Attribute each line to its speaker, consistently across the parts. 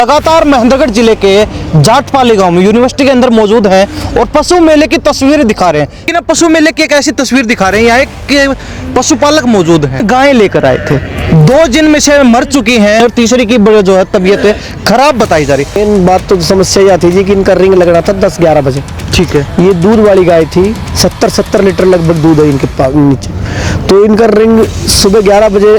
Speaker 1: लगातार महेंद्रगढ़ जिले के जाटपाली गांव में यूनिवर्सिटी के अंदर मौजूद हैं और पशु मेले की तस्वीरें दिखा रहे हैं। लेकिन पशु मेले की एक ऐसी तस्वीर दिखा रहे हैं, यहाँ एक पशुपालक मौजूद हैं, गायें लेकर आए थे। 2 जिनमें से मर चुकी हैं और तीसरी की जो है तबीयत खराब बताई जा रही।
Speaker 2: इन बात तो समस्या यह थी जी कि इनका रिंग लगना था 10-11 बजे।
Speaker 1: ठीक है।
Speaker 2: ये दूध वाली गाय थी, 70-70 लीटर लगभग दूध है इनके पास नीचे। तो इनका रिंग सुबह 11 बजे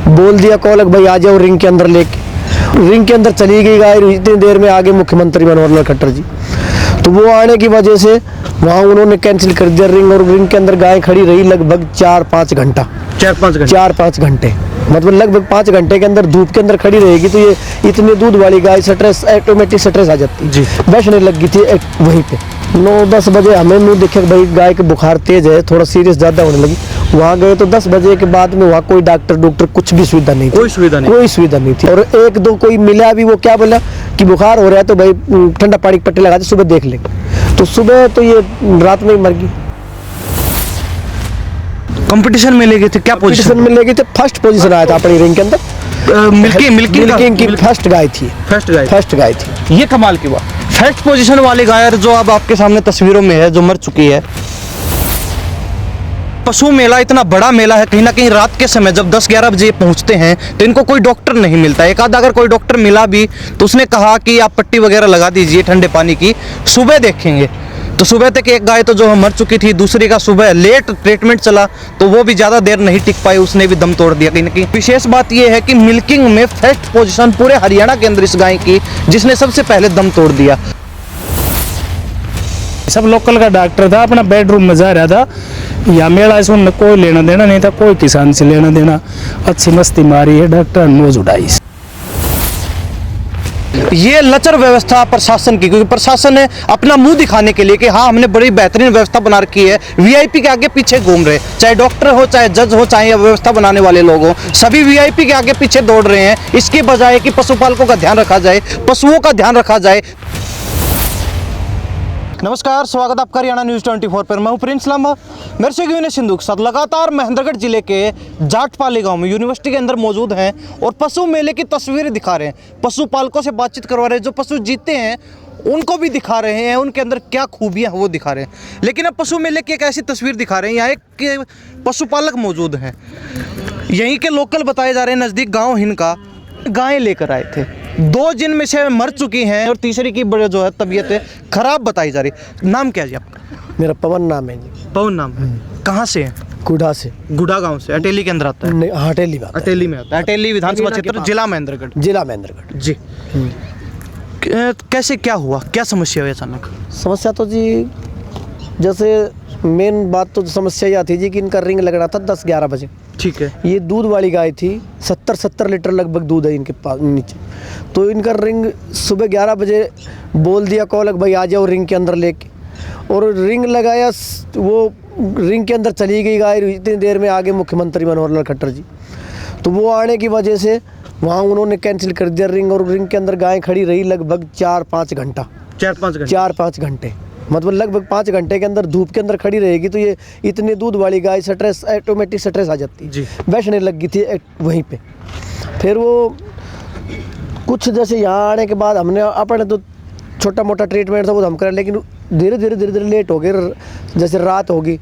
Speaker 2: बोल दिया कॉल भाई आ जाओ रिंग के अंदर लेके। रिंग के अंदर चली गई गाय, इतनी देर में आगे मुख्यमंत्री मनोहर लाल खट्टर जी, तो वो आने की वजह से वहाँ उन्होंने कैंसिल कर दिया रिंग, और रिंग के अंदर गाय खड़ी रही लगभग 4-5 घंटा। 4-5 घंटे मतलब लगभग 5 घंटे के अंदर धूप के अंदर खड़ी रहेगी तो ये इतने दूध वाली गाय स्ट्रेस, ऑटोमेटिक स्ट्रेस आ जाती है, बैठने लग गई थी वहीं पे। 9-10 बजे हमें मुँह दिखे भाई गाय के बुखार तेज है, थोड़ा सीरियस ज़्यादा होने लगी। वहाँ गए तो 10 बजे के बाद में वहाँ कोई डॉक्टर कुछ भी सुविधा नहीं थी, कोई सुविधा नहीं थी। और 1-2 कोई मिला भी, वो क्या बोला कि बुखार हो रहा है तो भाई ठंडा पानी की पट्टी लगा दे, सुबह देख लेंगे। तो सुबह तो ये रात में ही मर गई।
Speaker 1: कंपटीशन में ले गए थे, क्या
Speaker 2: पोजीशन में ले गए थे? फर्स्ट पोजीशन आया था अपनी रिंग के अंदर। मिल्किंग की फर्स्ट गाय थी।
Speaker 1: ये कमाल की बात, फर्स्ट पोजीशन वाली गाय जो अब आपके सामने तस्वीरों में है, जो मर चुकी है। पशु मेला इतना बड़ा मेला है, कहीं ना कहीं रात के समय जब 10-11 बजे पहुंचते हैं तो इनको कोई डॉक्टर नहीं मिलता। एक आधा अगर कोई डॉक्टर मिला भी तो उसने कहा कि आप पट्टी वगैरह लगा दीजिए ठंडे पानी की, सुबह देखेंगे। तो सुबह तक एक गाय तो जो मर चुकी थी, दूसरी का सुबह लेट ट्रीटमेंट चला तो वो भी ज़्यादा देर नहीं टिक पाई, उसने भी दम तोड़ दिया। कहीं ना कहीं विशेष बात यह है कि मिल्किंग में फर्स्ट पोजीशन पूरे हरियाणा के अंदर इस गाय की, जिसने सबसे पहले दम तोड़ दिया।
Speaker 3: सब लोकल का डॉक्टर था, अपना बेडरूम में जा रहा था। या मेला से उन्हें कोई लेना देना नहीं था, कोई किसान से लेना देना। अच्छी मस्ती मारी है, डॉक्टर नोज उड़ाई।
Speaker 1: ये लचर व्यवस्था प्रशासन की, क्योंकि प्रशासन ने अपना मुंह दिखाने के लिए कि हाँ हमने बड़ी बेहतरीन व्यवस्था बना रखी है, वीआईपी के आगे पीछे घूम रहे, चाहे डॉक्टर हो, चाहे जज हो, चाहे व्यवस्था बनाने वाले लोग हो, सभी वीआईपी के आगे पीछे दौड़ रहे हैं। इसके बजाय कि पशुपालकों का ध्यान रखा जाए, पशुओं का ध्यान रखा जाए। नमस्कार, स्वागत आपका हरियाणा न्यूज़ 24 पर। मैं हूं प्रिंस लांबा, मेरे से गिने सिंधु के साथ लगातार महेंद्रगढ़ जिले के जाटपाली गांव में यूनिवर्सिटी के अंदर मौजूद हैं और पशु मेले की तस्वीरें दिखा रहे हैं, पशुपालकों से बातचीत करवा रहे हैं, जो पशु जीते हैं उनको भी दिखा रहे हैं, उनके अंदर क्या खूबियां वो दिखा रहे हैं। लेकिन अब पशु मेले की एक ऐसी तस्वीर दिखा रहे हैं, यहाँ एक पशुपालक मौजूद हैं, यहीं के लोकल बताए जा रहे हैं, नज़दीक गाँव हिनका, गायें लेकर आए थे। 2 जिनमें से मर चुकी हैं और तीसरी की जो है तबीयत खराब बताई जा रही। नाम क्या है जी आपका?
Speaker 2: मेरा पवन नाम है जी।
Speaker 1: पवन नाम है। कहाँ से है?
Speaker 2: गुड़ा से।
Speaker 1: गुड़ा गांव से। अटेली के अंदर आता है?
Speaker 2: नहीं, अटेली में आता है।
Speaker 1: अटेली विधानसभा क्षेत्र, जिला महेंद्रगढ़ जी। कैसे क्या हुआ, क्या समस्या हुई अचानक?
Speaker 2: समस्या तो जी जैसे मेन बात तो समस्या यह थी जी कि इनका रिंग लगना था 10-11 बजे।
Speaker 1: ठीक है। ये
Speaker 2: दूध वाली गाय थी, 70-70 लीटर लगभग दूध है इनके पास नीचे। तो इनका रिंग सुबह 11 बजे बोल दिया कॉल भाई आ जाओ रिंग के अंदर लेके, और रिंग लगाया, वो रिंग के अंदर चली गई गाय, इतनी देर में आगे मुख्यमंत्री मनोहर लाल खट्टर जी, तो वो आने की वजह से वहाँ उन्होंने कैंसिल कर दिया रिंग, और रिंग के अंदर गाय खड़ी रही लगभग 4-5 घंटा। 4-5 घंटे मतलब लगभग 5 घंटे के अंदर धूप के अंदर खड़ी रहेगी तो ये इतने दूध वाली गाय स्ट्रेस, ऑटोमेटिक स्ट्रेस आ जाती है, बैठने लग गई थी वहीं पे। फिर वो कुछ जैसे यहाँ आने के बाद हमने अपने तो छोटा मोटा ट्रीटमेंट था वो हम करें, लेकिन धीरे धीरे लेट हो गए। जैसे रात होगी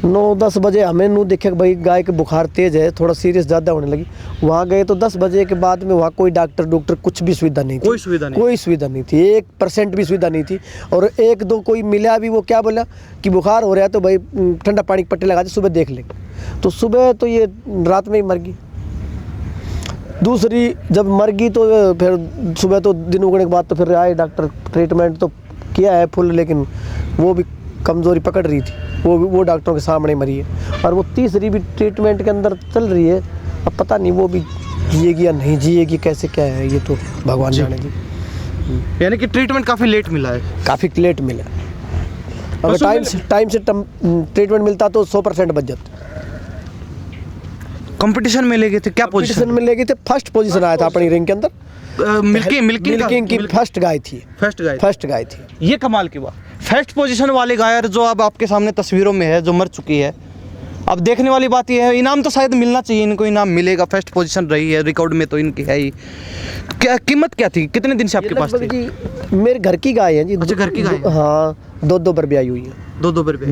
Speaker 2: 9-10 बजे हमें मुँह दिखे भाई गाय के बुखार तेज है, थोड़ा सीरियस ज़्यादा होने लगी। वहाँ गए तो 10 बजे के बाद में वहाँ कोई डॉक्टर कुछ भी सुविधा नहीं थी, कोई सुविधा नहीं थी, 1% भी सुविधा नहीं थी। और 1-2 कोई मिला भी, वो क्या बोला कि बुखार हो रहा है तो भाई ठंडा पानी की पट्टी लगा दे, सुबह देख लेंगे। तो सुबह तो ये रात में ही मर गई। दूसरी जब मर गई तो फिर सुबह तो दिन उगने के बाद तो फिर आए डॉक्टर, ट्रीटमेंट तो किया है फुल, लेकिन वो भी कमज़ोरी पकड़ रही थी, वो डॉक्टरों के सामने मरी है। और वो तीसरी भी ट्रीटमेंट के अंदर चल रही है, अब पता नहीं वो भी जिएगी या नहीं जिएगी, कैसे क्या है ये तो भगवान जाने जी।
Speaker 1: यानी कि ट्रीटमेंट काफ़ी लेट मिला है? काफ़ी लेट मिला।
Speaker 2: अगर टाइम से ट्रीटमेंट मिलता तो 100% बच जाता।
Speaker 1: कंपटीशन में ले गए थे, क्या
Speaker 2: पोजीशन में ले गए थे? फर्स्ट पोजीशन आया था अपनी रिंग के अंदर। मिल्किंग की फर्स्ट गाय थी।
Speaker 1: ये कमाल की बात, फर्स्ट पोजीशन वाली गाय जो अब आपके सामने तस्वीरों में है, जो मर चुकी है, अब देखने वाली बात यह है, इनाम तो शायद मिलना चाहिए इनको, इनाम मिलेगा, फर्स्ट पोजीशन रही है रिकॉर्ड में तो इनकी है ही। क्या कीमत क्या थी, कितने दिन से आपके पास
Speaker 2: लगभग
Speaker 1: थी?
Speaker 2: जी मेरे घर की गाय है जी।
Speaker 1: अच्छा, घर की गाय है।
Speaker 2: हाँ, 2 बार ब्याई हुई है।
Speaker 1: 2 बार पे।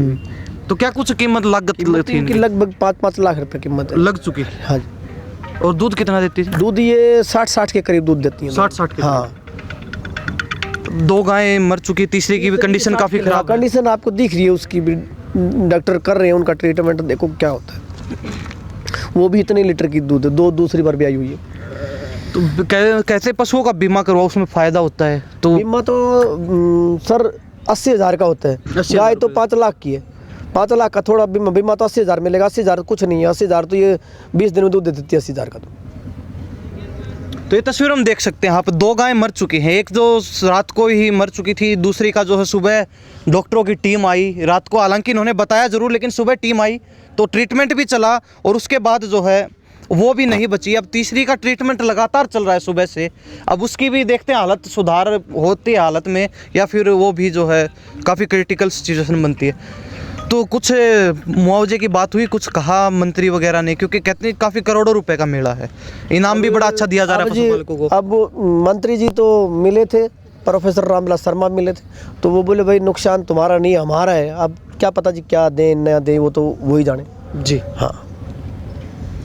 Speaker 1: तो क्या कुछ कीमत लागत थी
Speaker 2: इनकी लगभग 5-5 लाख रुपए कीमत है।
Speaker 1: लग चुकी?
Speaker 2: हाँ जी।
Speaker 1: और दूध कितना देती थी?
Speaker 2: दूध ये 60 के करीब दूध देती है।
Speaker 1: 60 के?
Speaker 2: हाँ।
Speaker 1: 2 गायें मर चुकी, तीसरी की भी कंडीशन काफ़ी खराब है।
Speaker 2: कंडीशन आपको दिख रही है उसकी भी, डॉक्टर कर रहे हैं उनका ट्रीटमेंट, देखो क्या होता है। वो भी इतने लीटर की दूध है, दूसरी बार ब्याई हुई है।
Speaker 1: तो कैसे पशुओं का बीमा करवाओ, उसमें फ़ायदा होता है? तो
Speaker 2: बीमा तो सर 80,000 का होता है।
Speaker 1: 80,000
Speaker 2: गाय तो 5 लाख की है। 5 लाख का थोड़ा बीमा तो 80,000 मिलेगा। 80,000 कुछ नहीं है। 80,000 तो ये 20 दिन में दूध दे देती है। 80,000 का
Speaker 1: तो ये तस्वीर हम देख सकते हैं, यहाँ पर 2 गायें मर चुकी हैं। एक जो रात को ही मर चुकी थी, दूसरी का जो है सुबह डॉक्टरों की टीम आई रात को, हालांकि इन्होंने बताया ज़रूर, लेकिन सुबह टीम आई तो ट्रीटमेंट भी चला और उसके बाद जो है वो भी नहीं बची। अब तीसरी का ट्रीटमेंट लगातार चल रहा है सुबह से। अब उसकी भी देखते हैं हालत सुधार होती है हालत में, या फिर वो भी जो है काफ़ी क्रिटिकल सिचुएशन बनती है। तो कुछ मुआवजे की बात हुई, कुछ कहा मंत्री वगैरह ने, क्योंकि कहते हैं काफ़ी करोड़ों रुपए का मेला है, इनाम भी बड़ा अच्छा दिया जा रहा है पशुपालकों को।
Speaker 2: अब मंत्री जी तो मिले थे, प्रोफेसर रामविलास शर्मा मिले थे, तो वो बोले भाई नुकसान तुम्हारा नहीं हमारा है। अब क्या पता जी क्या दें ना दें, वो तो वही जाने
Speaker 1: जी।
Speaker 2: हाँ।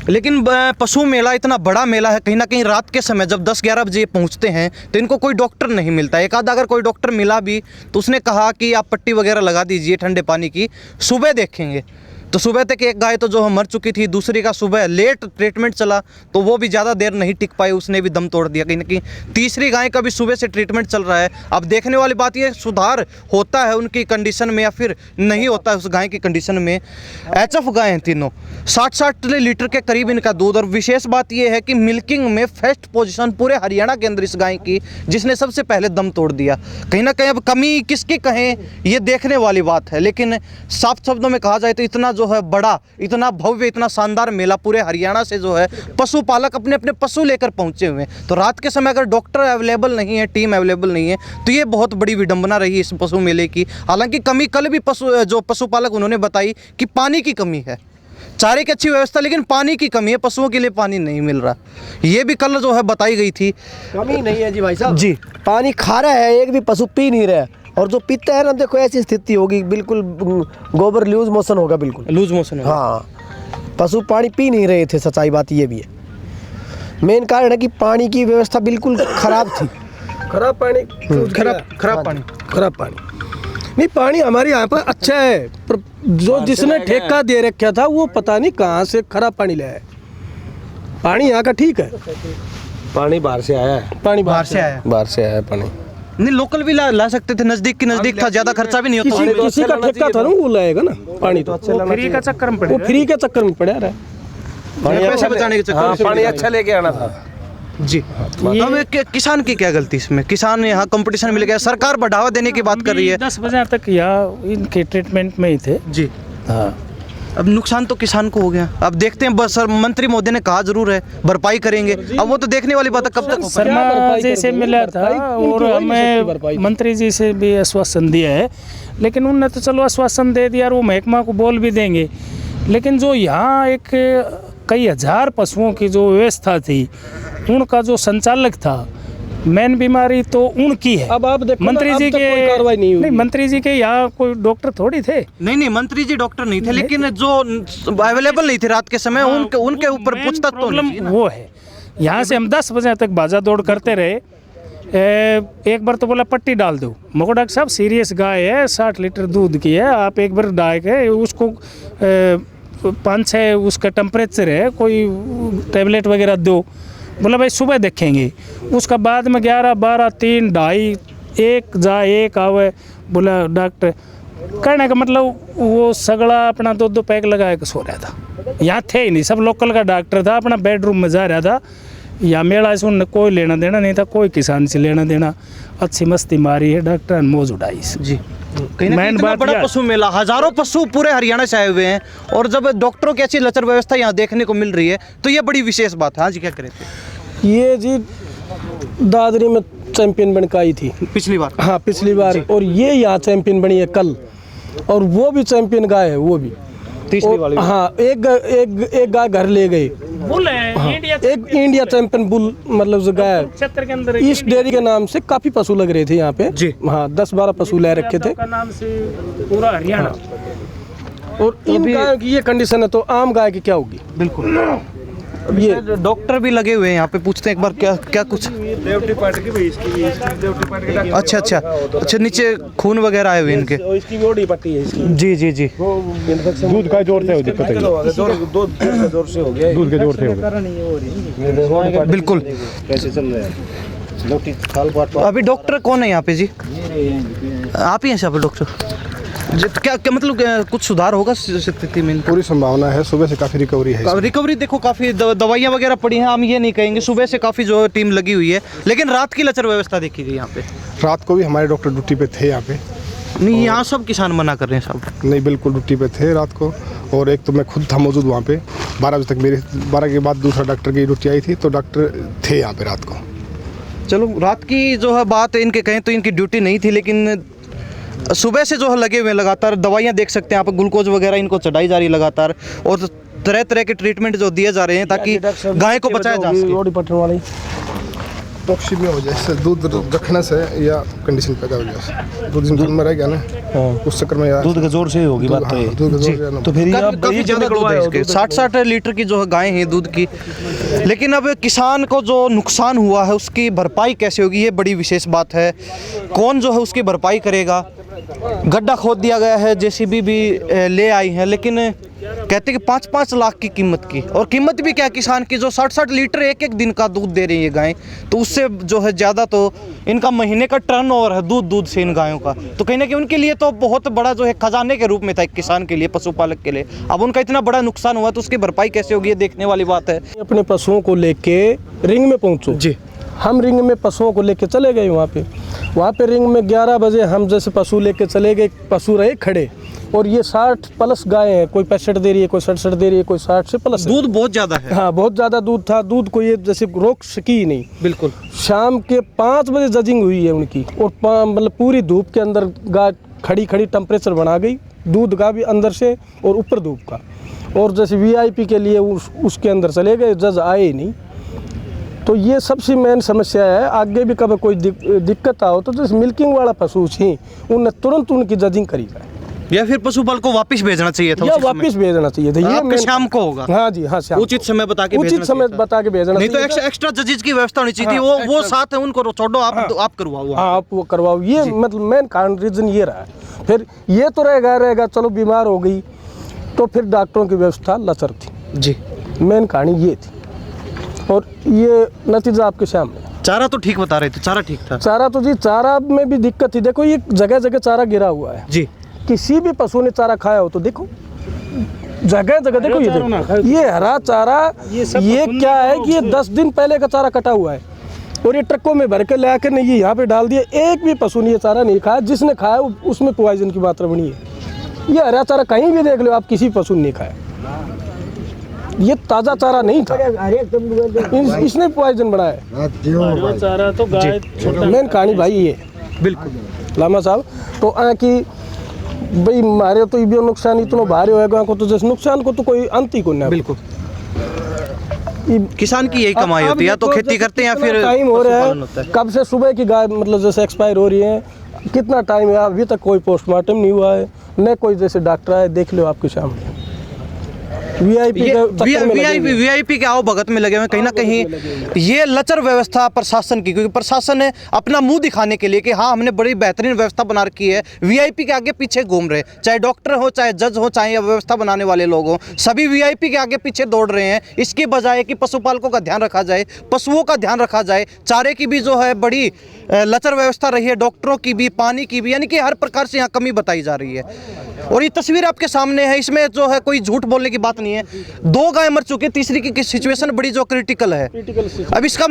Speaker 1: लेकिन पशु मेला इतना बड़ा मेला है, कहीं ना कहीं रात के समय जब 10-11 बजे पहुंचते हैं तो इनको कोई डॉक्टर नहीं मिलता। एक आधा अगर कोई डॉक्टर मिला भी तो उसने कहा कि आप पट्टी वगैरह लगा दीजिए ठंडे पानी की, सुबह देखेंगे। तो सुबह तक एक गाय तो जो मर चुकी थी, दूसरी का सुबह लेट ट्रीटमेंट चला तो वो भी ज़्यादा देर नहीं टिक पाई, उसने भी दम तोड़ दिया कहीं ना कहीं। तीसरी गाय का भी सुबह से ट्रीटमेंट चल रहा है। अब देखने वाली बात ये, सुधार होता है उनकी कंडीशन में या फिर नहीं होता है उस गाय की कंडीशन में। एचएफ गाय हैं तीनों, 60 लीटर के करीब इनका दूध। और विशेष बात यह है कि मिल्किंग में फर्स्ट पोजीशन पूरे हरियाणा के अंदर इस गाय की, जिसने सबसे पहले दम तोड़ दिया। कहीं ना कहीं अब कमी किसकी कहें ये देखने वाली बात है, लेकिन साफ शब्दों में कहा जाए तो इतना जो है बड़ा, इतना भव्य, इतना शानदार मेला पूरे हरियाणा से जो है पशुपालक अपने अपने पशु लेकर पहुंचे हुए हैं। तो रात के समय अगर डॉक्टर अवेलेबल नहीं है, टीम अवेलेबल नहीं है, तो ये बहुत बड़ी विडंबना रही इस पशु मेले की। हालांकि कमी कल भी पशुपालक उन्होंने बताई कि पानी की कमी है, चारे की अच्छी व्यवस्था, लेकिन पानी की कमी है, पशुओं के लिए पानी नहीं मिल रहा। ये भी कल जो है बताई गई थी।
Speaker 2: कमी नहीं है जी भाई साहब
Speaker 1: जी।
Speaker 2: पानी खा रहा है, एक भी पशु पी नहीं रहा है, और जो पीता है ना देखो ऐसी स्थिति होगी, बिल्कुल गोबर लूज मोशन होगा, बिल्कुल
Speaker 1: लूज मोशन है।
Speaker 2: हाँ, पशु पानी पी नहीं रहे थे। सच्चाई बात ये भी है। मेन कारण है कि पानी की व्यवस्था बिल्कुल खराब थी।
Speaker 4: खराब पानी,
Speaker 1: खराब पानी,
Speaker 4: खराब पानी नहीं। पानी हमारे यहाँ पर अच्छा है, पर जो जिसने ठेका दे रखा था वो पता नहीं कहाँ से खराब पानी लाया है। पानी यहाँ का ठीक है,
Speaker 5: पानी बाहर से आया है।
Speaker 4: पानी
Speaker 1: बाहर से आया।
Speaker 5: बाहर से आया है पानी।
Speaker 1: नहीं, लोकल भी ला सकते थे, नजदीक की नजदीक था, ज्यादा खर्चा भी नहीं होता।
Speaker 4: किसी का ठेका था ना, वो लाएगा ना पानी, तो
Speaker 3: फ्री का चक्कर में पड़े
Speaker 4: वो फ्री के चक्कर में पड़ा रहा है।
Speaker 1: पैसे बचाने के चक्कर
Speaker 5: हाँ,
Speaker 1: में।
Speaker 5: पानी अच्छा लेके आना था
Speaker 1: जी। अब किसान की क्या गलती इसमें? किसान यहाँ कंपटीशन मिल गया, सरकार बढ़ावा देने की बात कर रही है।
Speaker 3: 10 बजे तक यहाँ इनके ट्रीटमेंट में ही थे।
Speaker 1: जी।
Speaker 3: हाँ,
Speaker 1: अब नुकसान तो किसान को हो गया। अब देखते हैं, बस मंत्री मोदी ने कहा जरूर है भरपाई करेंगे, अब वो तो देखने वाली बात है कब तक।
Speaker 3: शर्मा जी से मिला था और हमें मंत्री जी से भी आश्वासन दिया है, लेकिन उनने तो चलो आश्वासन दे दिया और वो महकमा को बोल भी देंगे, लेकिन जो यहाँ एक कई हजार पशुओं की जो व्यवस्था थी, उनका जो संचालक था, मेन बीमारी तो उनकी है।
Speaker 4: अब आप देखो
Speaker 3: मंत्री जी के
Speaker 4: कोई कार्रवाई नहीं हुई।
Speaker 3: मंत्री जी के यहाँ कोई डॉक्टर थोड़ी थे।
Speaker 1: नहीं, मंत्री जी डॉक्टर नहीं थे, लेकिन जो अवेलेबल नहीं थे रात के समय, उनके ऊपर पूछताछ तो
Speaker 3: प्रॉब्लम वो है। यहाँ से हम 10 बजे तक भाजा दौड़ करते रहे। एक बार तो बोला पट्टी डाल दो, मगर डॉक्टर साहब सीरियस गाय है, 60 लीटर दूध की है, आप एक बार डाल के उसको 5-6 उसका टेम्परेचर है, कोई टेबलेट वगैरह दो। बोला भाई सुबह देखेंगे। उसका बाद में 11, 12, 3, 2.5, 1 जा 1 आवे। बोला डॉक्टर, कहने का मतलब वो सगड़ा अपना 2-2 पैक लगा के सो रहा था। यहाँ थे ही नहीं, सब लोकल का डॉक्टर था, अपना बेडरूम में जा रहा था। या मेला से उन्हें कोई लेना देना नहीं था, कोई किसान से लेना देना। अच्छी मस्ती मारी है डॉक्टर ने, मौज उड़ाई जी।
Speaker 1: मेन बात बड़ा पशु मेला, हजारों पशु पूरे हरियाणा से आए हुए हैं, और जब डॉक्टरों की अच्छी लचर व्यवस्था यहाँ देखने को मिल रही है तो ये बड़ी विशेष बात है। हाँ जी, क्या करें थे?
Speaker 4: ये जी दादरी में चैंपियन बन के आई थी
Speaker 1: पिछली बार।
Speaker 4: हाँ, पिछली बार, और ये यहाँ चैंपियन बनी है कल, और वो भी चैंपियन गाय है वो भी।
Speaker 1: तीसरी वाली
Speaker 4: हाँ, एक गाय घर ले गई।
Speaker 3: बुल है इंडिया
Speaker 4: एक इंडिया चैंपियन बुल मतलब जो गाय
Speaker 3: क्षेत्र के अंदर
Speaker 4: ईस्ट डेयरी के नाम से काफी पशु लग रहे थे यहाँ पे
Speaker 1: जी।
Speaker 4: हाँ, 10-12 पशु ले रखे थे।
Speaker 3: का नाम से पूरा हरियाणा।
Speaker 4: और इन गायों की ये कंडीशन है तो आम गाय की क्या होगी?
Speaker 1: बिल्कुल।
Speaker 4: ये
Speaker 1: डॉक्टर भी लगे हुए हैं यहाँ पे, पूछते हैं एक बार क्या क्या कुछ।
Speaker 5: देवटी पाट की भी इसकी देवटी पाट की
Speaker 1: अच्छा अच्छा अच्छा, नीचे खून वगैरह आए हुए इनके।
Speaker 5: इसकी भी बॉडी पट्टी है इसकी।
Speaker 1: जी जी जी।
Speaker 5: दूध का जोर से दिक्कत है, दूध का जोर से हो गया, दूध के जोर से हो गया।
Speaker 1: बिल्कुल।
Speaker 5: कैसे चल रहा है देवटी खाल पाट?
Speaker 1: अभी डॉक्टर कौन है यहाँ पे जी? आप ही हैं यहाँ पे डॉक्टर? क्या क्या मतलब कुछ सुधार होगा स्थिति में?
Speaker 6: पूरी संभावना है, सुबह से काफ़ी रिकवरी है।
Speaker 1: रिकवरी देखो, काफ़ी दवाइयाँ वगैरह पड़ी हैं, हम ये नहीं कहेंगे, सुबह से काफ़ी जो टीम लगी हुई है, लेकिन रात की लचर व्यवस्था देखी गई यहाँ पे।
Speaker 6: रात को भी हमारे डॉक्टर ड्यूटी पे थे यहाँ पे।
Speaker 1: नहीं, यहाँ सब किसान मना कर रहे हैं साहब।
Speaker 6: नहीं, बिल्कुल ड्यूटी पे थे रात को। और एक तो मैं खुद था मौजूद वहाँ पे 12 बजे तक। मेरे 12 के बाद दूसरा डॉक्टर की ड्यूटी आई थी, तो डॉक्टर थे यहाँ पे रात को।
Speaker 1: चलो, रात की जो है बात इनके कहें तो इनकी ड्यूटी नहीं थी, लेकिन सुबह से जो है लगे हुए लगातार। दवाइयाँ देख सकते हैं आप, ग्लूकोज वगैरह इनको चढ़ाई जा रही है लगातार, और तरह तरह के ट्रीटमेंट जो दिए जा रहे हैं ताकि गाय को बचाया जा सके।
Speaker 4: बॉडी पटने वाली
Speaker 6: टॉक्सिक में हो जाए, इससे दूध रखने से या कंडीशन पैदा हो जाए, दूध में रह गया ना, उस चक्कर में यार
Speaker 5: दूध के जोर से ही होगी बात तो ये।
Speaker 6: दूध का जोर से ना।
Speaker 5: तो फिर ये
Speaker 1: काफी ज्यादा दूध है इसके, 60-60 लीटर की जो है गायें हैं दूध की। लेकिन अब किसान को जो नुकसान हुआ है उसकी भरपाई कैसे होगी, ये बड़ी विशेष बात है। कौन जो है उसकी भरपाई करेगा? गड्ढा खोद दिया गया है, जेसीबी भी ले आई है, लेकिन कहते हैं कि 5-5 लाख की कीमत की, और कीमत भी क्या किसान की, जो 60-60 लीटर एक दिन का दूध दे रही है गायें, तो उससे जो है ज़्यादा तो इनका महीने का टर्नओवर है दूध से इन गायों का। तो कहीं ना कहीं उनके लिए तो बहुत बड़ा जो है खजाने के रूप में था एक किसान के लिए, पशुपालक के लिए। अब उनका इतना बड़ा नुकसान हुआ तो उसकी भरपाई कैसे होगी, ये देखने वाली बात है।
Speaker 4: अपने पशुओं को लेके रिंग में पहुंचो
Speaker 1: जी।
Speaker 4: हम रिंग में पशुओं को लेके चले गए वहाँ पे रिंग में 11 बजे हम जैसे पशु लेके चले गए, पशु रहे खड़े, और ये 60 प्लस गायें हैं, कोई 65 दे रही है, कोई 67 दे रही है, कोई 60 से प्लस।
Speaker 1: दूध बहुत ज़्यादा है।
Speaker 4: हाँ, बहुत ज़्यादा दूध था। दूध को ये जैसे रोक सकी ही नहीं।
Speaker 1: बिल्कुल।
Speaker 4: शाम के 5 बजे जजिंग हुई है उनकी, और मतलब पूरी धूप के अंदर गाय खड़ी टेम्परेचर बना गई, दूध का भी अंदर से और ऊपर धूप का। और जैसे VIP के लिए उसके अंदर चले गए, जज आए ही नहीं। तो ये सबसे मेन समस्या है। आगे भी कभी कोई दिक्कत आओ तो जैसे मिल्किंग वाला पशु थी, उन्हें तुरंत उनकी जजिंग करी जाए,
Speaker 1: या फिर पशुपाल को वापस भेजना चाहिए था,
Speaker 4: या वापस भेजना चाहिए था। ये
Speaker 1: आपके शाम को होगा।
Speaker 4: हाँ जी, हाँ, शाम
Speaker 1: उचित समय बता के
Speaker 4: उचित समय बता के भेजना
Speaker 1: नहीं तो
Speaker 4: चाहिए था।
Speaker 1: एक्स्ट्रा जजेस की व्यवस्था होनी चाहिए थी। वो साथ है, उनको छोड़ो, आप करवाओ।
Speaker 4: हाँ, आप वो करवाओ। ये मतलब मेन कारण रीजन ये रहा है। फिर ये तो रहेगा चलो बीमार हो गई तो फिर डॉक्टरों की व्यवस्था लचर थी
Speaker 1: जी।
Speaker 4: मेन कहानी ये थी, और ये नतीजा आपके सामने।
Speaker 1: चारा तो ठीक बता रहे थे, चारा ठीक था।
Speaker 4: चारा तो जी, चारा में भी दिक्कत थी। देखो, ये जगह जगह चारा गिरा हुआ है
Speaker 1: जी।
Speaker 4: किसी भी पशु ने चारा खाया हो तो देखो, जगह जगह देखो, ये हरा चारा, ये क्या है कि ये 10 दिन पहले का चारा कटा हुआ है, और ये ट्रकों में भर के ले आकर नहीं, ये यहाँ पे डाल दिया। एक भी पशु ने ये चारा नहीं खाया, जिसने खाया उसमें पॉइजन की मात्रा बनी है। ये हरा चारा कहीं भी देख लो आप, किसी पशु ने नहीं खाया। ये ताज़ा चारा नहीं था, इसने पॉइजन बनाया।
Speaker 3: चारा तो गाय
Speaker 4: मेन कहानी भाई ये।
Speaker 1: बिल्कुल
Speaker 4: लामा साहब तो कि भाई मारे तो ये नुकसान इतना भारी होएगा को, तो जैसे नुकसान को तो कोई अंत ही को नहीं।
Speaker 1: बिल्कुल। किसान की यही कमाई होती है, या तो खेती करते हैं या फिर
Speaker 4: टाइम हो रहा
Speaker 1: पशुपालन होता
Speaker 4: है। कब से सुबह की गाय मतलब जैसे एक्सपायर हो रही है, कितना टाइम है, अभी तक कोई पोस्टमार्टम नहीं हुआ है, न कोई जैसे डॉक्टर आए। देख लो आपके सामने वीआईपी
Speaker 1: के आओ भगत में लगे हुए कहीं ना कहीं। ये लचर व्यवस्था प्रशासन की, क्योंकि प्रशासन ने अपना मुंह दिखाने के लिए कि हाँ हमने बड़ी बेहतरीन व्यवस्था बना रखी है, वीआईपी के आगे पीछे घूम रहे, चाहे डॉक्टर हो, चाहे जज हो, चाहे व्यवस्था बनाने वाले लोग हो, सभी वीआईपी के आगे पीछे दौड़ रहे हैं। इसकी बजाय कि पशुपालकों का ध्यान रखा जाए, पशुओं का ध्यान रखा जाए, चारे की भी जो है बड़ी लचर व्यवस्था रही है, डॉक्टरों की भी, पानी की भी, यानी कि हर प्रकार से यहाँ कमी बताई जा रही है। और ये तस्वीर आपके सामने है, इसमें जो है कोई झूठ बोलने की बात नहीं है। 2 गाय मर चुके, तीसरी की सिचुएशन बड़ी जो क्रिटिकल है। अब इसका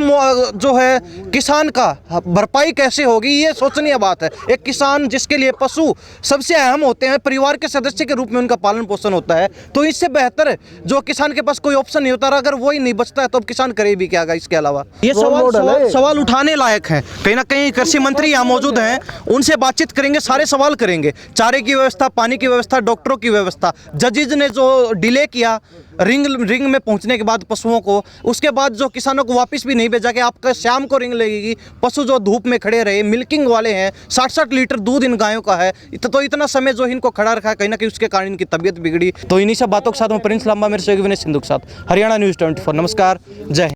Speaker 1: जो है किसान का भरपाई कैसे होगी, ये सोचनीय बात है। एक किसान जिसके लिए पशु सबसे अहम होते हैं, परिवार के सदस्य के रूप में उनका पालन पोषण होता है, तो इससे बेहतर जो किसान के पास कोई ऑप्शन नहीं होता, अगर वही नहीं बचता है तो अब किसान करे भी क्या इसके अलावा। ये सवाल उठाने लायक है। कहीं ना कहीं कृषि मंत्री यहाँ मौजूद हैं, उनसे बातचीत करेंगे, सारे सवाल करेंगे, चारे की व्यवस्था, पानी की व्यवस्था, डॉक्टरों की व्यवस्था, जजेज ने जो डिले किया रिंग में पहुंचने के बाद पशुओं को, उसके बाद जो किसानों को वापस भी नहीं भेजा कि आपका शाम को रिंग लगेगी, पशु जो धूप में खड़े रहे, मिल्किंग वाले हैं, 60-60 लीटर दूध इन गायों का है, तो इतना समय जो इनको खड़ा रखा है, कहीं ना कहीं उसके कारण इनकी तबीयत बिगड़ी। तो इन्हीं सब बातों के साथ मैं प्रिंस लांबा, मेरे सहयोगी विनय सिंधु के साथ हरियाणा न्यूज़ 24। नमस्कार, जय हिंद।